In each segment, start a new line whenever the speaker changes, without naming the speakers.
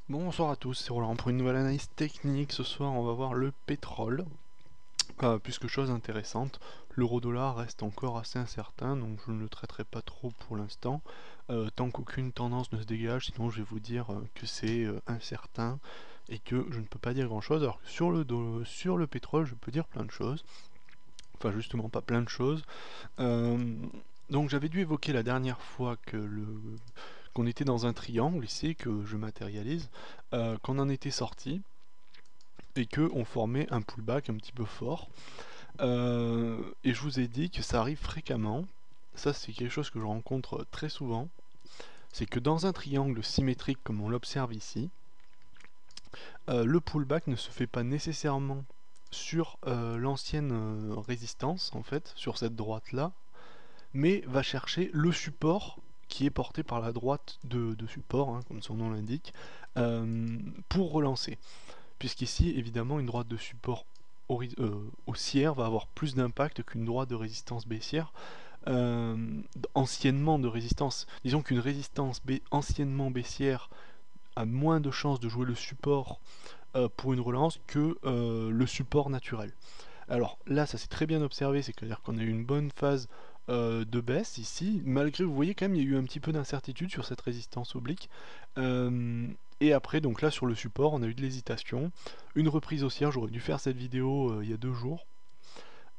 Bonsoir à tous, c'est Roland pour une nouvelle analyse technique. Ce soir, on va voir le pétrole. Puisque chose intéressante, l'euro-dollar reste encore assez incertain, donc je ne le traiterai pas trop pour l'instant, tant qu'aucune tendance ne se dégage, sinon je vais vous dire que c'est incertain et que je ne peux pas dire grand-chose, alors que sur le pétrole, je peux dire plein de choses. Enfin, justement, pas plein de choses. Euh, donc j'avais dû évoquer la dernière fois qu'on était dans un triangle ici, que je matérialise, qu'on en était sorti et qu'on formait un pullback un petit peu fort. Et je vous ai dit que ça arrive fréquemment. Ça, c'est quelque chose que je rencontre très souvent. C'est que dans un triangle symétrique comme on l'observe ici, le pullback ne se fait pas nécessairement sur l'ancienne résistance, en fait, sur cette droite-là, mais va chercher le support qui est porté par la droite de support, hein, comme son nom l'indique, pour relancer. Puisqu'ici, évidemment, une droite de support haussière va avoir plus d'impact qu'une droite de résistance baissière, anciennement de résistance. Disons qu'une résistance anciennement baissière a moins de chances de jouer le support pour une relance que le support naturel. Alors là, ça s'est très bien observé, c'est-à-dire qu'on a eu une bonne phase de baisse ici, malgré, vous voyez quand même, il y a eu un petit peu d'incertitude sur cette résistance oblique. Et après, donc là, sur le support, on a eu de l'hésitation. Une reprise haussière, j'aurais dû faire cette vidéo il y a 2 jours,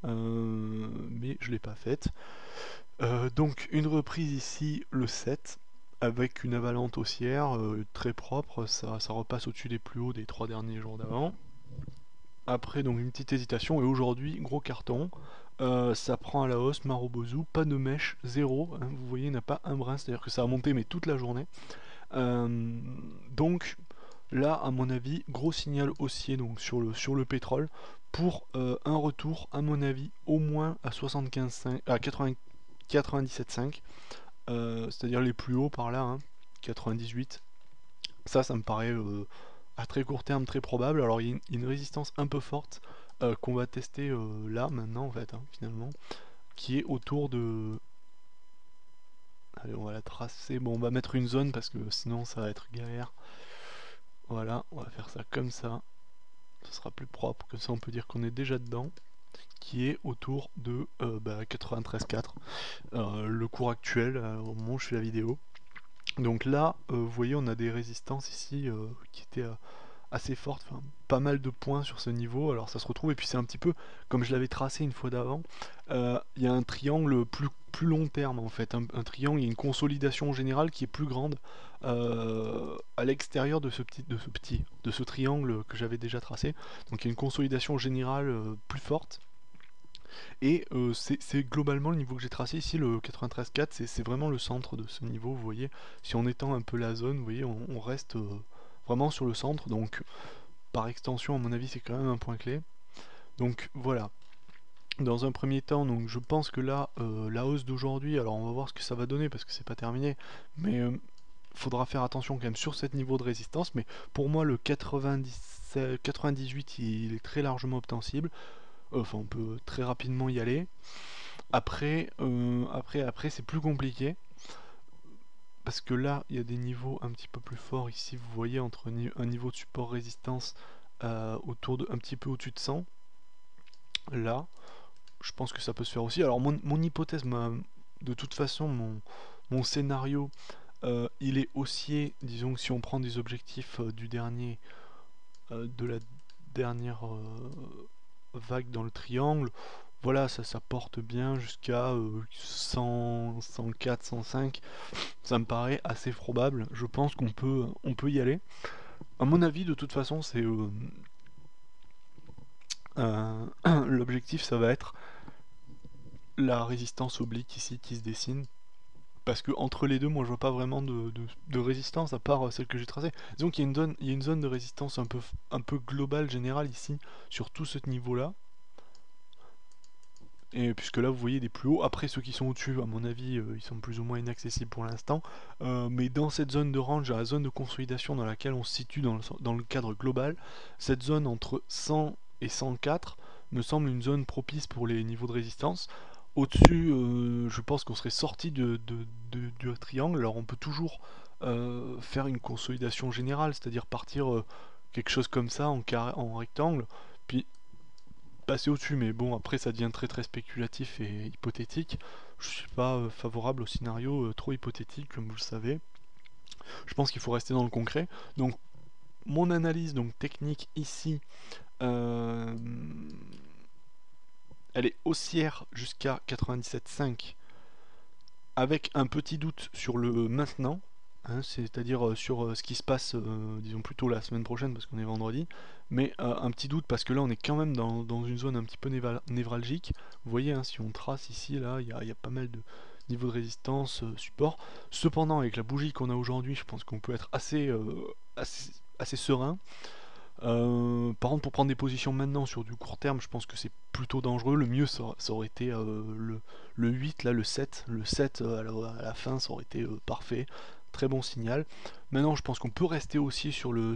mais je ne l'ai pas faite. Donc une reprise ici, le 7, avec une avalante haussière très propre, ça repasse au-dessus des plus hauts des 3 derniers jours d'avant. Après, donc une petite hésitation, et aujourd'hui, gros carton. Ça prend à la hausse, Marobozu, pas de mèche, zéro, hein, vous voyez, il n'y a pas un brin, c'est-à-dire que ça a monté mais toute la journée. Donc là, à mon avis, gros signal haussier donc sur le pétrole, pour un retour, à mon avis, au moins à 75,5, à 80, 97,5, c'est-à-dire les plus hauts par là, hein, 98. Ça me paraît à très court terme très probable. Alors il y a une résistance un peu forte qu'on va tester là maintenant en fait, hein, finalement, qui est autour de... Allez, on va la tracer. Bon, on va mettre une zone parce que sinon ça va être galère. Voilà, on va faire ça comme ça. Ce sera plus propre, comme ça on peut dire qu'on est déjà dedans. Qui est autour de 93,4. Le cours actuel au moment où je fais la vidéo. Donc là, vous voyez, on a des résistances ici qui étaient assez forte, enfin, pas mal de points sur ce niveau, alors ça se retrouve, et puis c'est un petit peu comme je l'avais tracé une fois d'avant, il y a un triangle plus long terme en fait, un triangle, il y a une consolidation générale qui est plus grande à l'extérieur de ce triangle que j'avais déjà tracé, donc il y a une consolidation générale plus forte, et c'est globalement le niveau que j'ai tracé ici, le 93,4, c'est vraiment le centre de ce niveau, vous voyez, si on étend un peu la zone, vous voyez, on reste vraiment sur le centre, donc par extension, à mon avis, c'est quand même un point clé. Donc voilà. Dans un premier temps, donc je pense que là, la hausse d'aujourd'hui, alors on va voir ce que ça va donner parce que c'est pas terminé, mais faudra faire attention quand même sur ce niveau de résistance. Mais pour moi, le 97, 98, il est très largement obtensible. Enfin, on peut très rapidement y aller. Après, c'est plus compliqué parce que là, il y a des niveaux un petit peu plus forts ici. Vous voyez entre un niveau de support résistance autour de un petit peu au-dessus de 100. Là, je pense que ça peut se faire aussi. Alors mon hypothèse, de toute façon, mon scénario, il est haussier, disons que si on prend des objectifs de la dernière vague dans le triangle, voilà, ça porte bien jusqu'à 100, 104, 105. Ça me paraît assez probable. Je pense qu'on peut y aller. À mon avis, de toute façon, c'est l'objectif, ça va être la résistance oblique ici qui se dessine. Parce que entre les deux, moi je vois pas vraiment de résistance à part celle que j'ai tracée. Disons qu'il y a une zone de résistance un peu globale, générale ici, sur tout ce niveau-là. Et puisque là vous voyez des plus hauts, après ceux qui sont au-dessus, à mon avis, ils sont plus ou moins inaccessibles pour l'instant. Mais dans cette zone de range, la zone de consolidation dans laquelle on se situe dans le cadre global, cette zone entre 100 et 104 me semble une zone propice pour les niveaux de résistance. Au-dessus, je pense qu'on serait sorti du triangle. Alors on peut toujours faire une consolidation générale, c'est-à-dire partir quelque chose comme ça en rectangle, puis passer au-dessus. Mais bon, après ça devient très très spéculatif et hypothétique. Je suis pas favorable au scénario trop hypothétique, comme vous le savez. Je pense qu'il faut rester dans le concret. Donc mon analyse donc technique ici, euh, elle est haussière jusqu'à 97,5 avec un petit doute sur le maintenant, hein, c'est-à-dire sur ce qui se passe, disons plutôt la semaine prochaine parce qu'on est vendredi, mais un petit doute parce que là on est quand même dans une zone un petit peu névralgique. Vous voyez, hein, si on trace ici, là, il y a pas mal de niveaux de résistance, support. Cependant, avec la bougie qu'on a aujourd'hui, je pense qu'on peut être assez serein. Par contre, pour prendre des positions maintenant sur du court terme, je pense que c'est plutôt dangereux. Le mieux, ça aurait été le 8, là, le 7. Le 7 à la fin, ça aurait été parfait. Très bon signal. Maintenant, je pense qu'on peut rester aussi sur le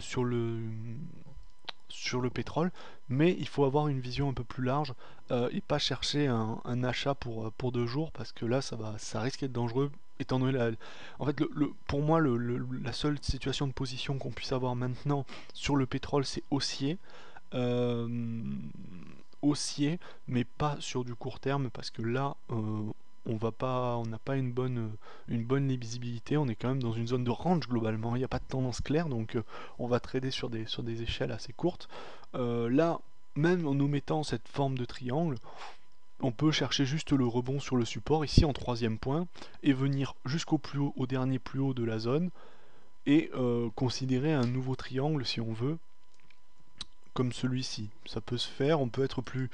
pétrole, mais il faut avoir une vision un peu plus large et pas chercher un achat pour 2 jours, parce que là, ça risque d'être dangereux. Étant donné en fait, pour moi, la seule situation de position qu'on puisse avoir maintenant sur le pétrole, c'est haussier. Euh, haussier, mais pas sur du court terme, parce que là, on n'a pas une bonne lisibilité. On est quand même dans une zone de range globalement. Il n'y a pas de tendance claire, donc on va trader sur des échelles assez courtes. Là, même en nous mettant cette forme de triangle, on peut chercher juste le rebond sur le support ici en troisième point et venir jusqu'au plus haut, au dernier plus haut de la zone et considérer un nouveau triangle si on veut, comme celui-ci. Ça peut se faire, on peut être plus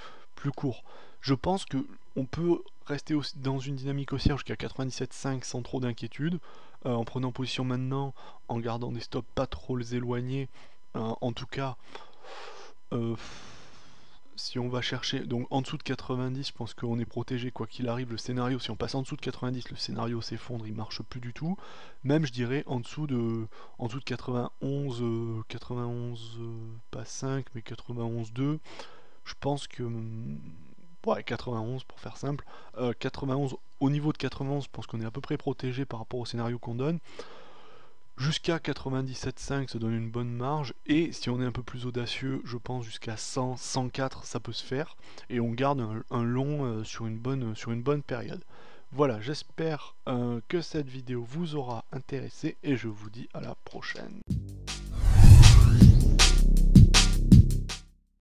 court. Je pense que on peut rester aussi dans une dynamique haussière jusqu'à 97,5 sans trop d'inquiétude, en prenant position maintenant, en gardant des stops pas trop éloignés. En tout cas, euh, si on va chercher donc en dessous de 90, je pense qu'on est protégé quoi qu'il arrive. Le scénario, si on passe en dessous de 90, le scénario s'effondre, il marche plus du tout. Même je dirais en dessous de 91, 91 pas 5 mais 91,2. Je pense que ouais, 91 pour faire simple. 91, au niveau de 91, je pense qu'on est à peu près protégé par rapport au scénario qu'on donne. Jusqu'à 97,5 ça donne une bonne marge, et si on est un peu plus audacieux, je pense jusqu'à 100, 104 ça peut se faire, et on garde un long sur une bonne période. Voilà, j'espère que cette vidéo vous aura intéressé, et je vous dis à la prochaine.